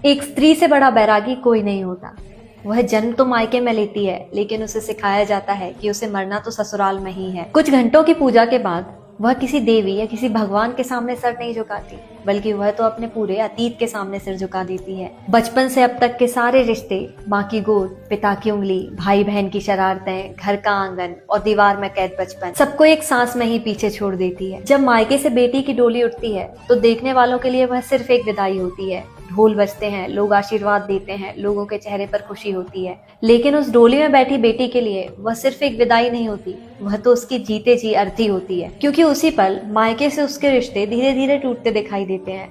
एक स्त्री से बड़ा बैरागी कोई नहीं होता। वह जन्म तो मायके में लेती है, लेकिन उसे सिखाया जाता है कि उसे मरना तो ससुराल में ही है। कुछ घंटों की पूजा के बाद वह किसी देवी या किसी भगवान के सामने सर नहीं झुकाती, बल्कि वह तो अपने पूरे अतीत के सामने सिर झुका देती है। बचपन से अब तक के सारे रिश्ते, माँ की गोद, पिता की उंगली, भाई बहन की शरारतें, घर का आंगन और दीवार में कैद बचपन, सबको एक सांस में ही पीछे छोड़ देती है। जब मायके से बेटी की डोली उठती है तो देखने वालों के लिए वह सिर्फ एक विदाई होती है। ढोल बजते हैं, लोग आशीर्वाद देते हैं, लोगों के चेहरे पर खुशी होती है। लेकिन उस डोली में बैठी बेटी के लिए वह सिर्फ एक विदाई नहीं होती, वह तो उसकी जीते जी अर्थी होती है। क्योंकि उसी पल मायके से उसके रिश्ते धीरे धीरे टूटते दिखाई देते हैं।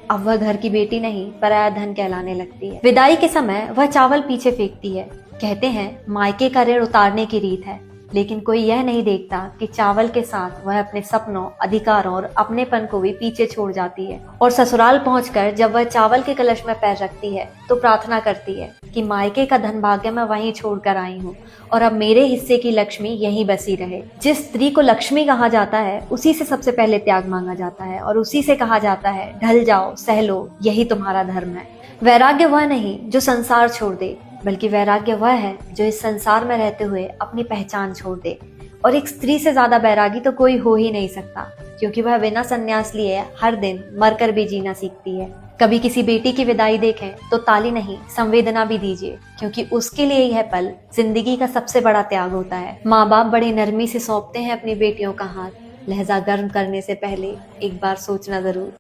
अब वह घर की बेटी नहीं, पराया धन कहलाने लगती है। विदाई के समय वह चावल पीछे फेंकती है। कहते हैं मायके का ऋण उतारने की रीत है, लेकिन कोई यह नहीं देखता कि चावल के साथ वह अपने सपनों, अधिकारों और अपनेपन को भी पीछे छोड़ जाती है। और ससुराल पहुंचकर जब वह चावल के कलश में पैर रखती है तो प्रार्थना करती है कि मायके का धन भाग्य मैं वहीं छोड़कर आई हूँ और अब मेरे हिस्से की लक्ष्मी यहीं बसी रहे। जिस स्त्री को लक्ष्मी कहा जाता है उसी से सबसे पहले त्याग मांगा जाता है और उसी से कहा जाता है ढल जाओ, सह लो, यही तुम्हारा धर्म है। वैराग्य वह नहीं जो संसार छोड़ दे, बल्कि वैराग्य वह है जो इस संसार में रहते हुए अपनी पहचान छोड़ दे। और एक स्त्री से ज्यादा बैरागी तो कोई हो ही नहीं सकता, क्योंकि वह बिना संन्यास लिए हर दिन मरकर भी जीना सीखती है। कभी किसी बेटी की विदाई देखें तो ताली नहीं, संवेदना भी दीजिए, क्योंकि उसके लिए यह पल जिंदगी का सबसे बड़ा त्याग होता है। माँ बाप बड़ी नरमी से सौंपते हैं अपनी बेटियों का हाथ। लहजा गर्म करने से पहले एक बार सोचना जरूर।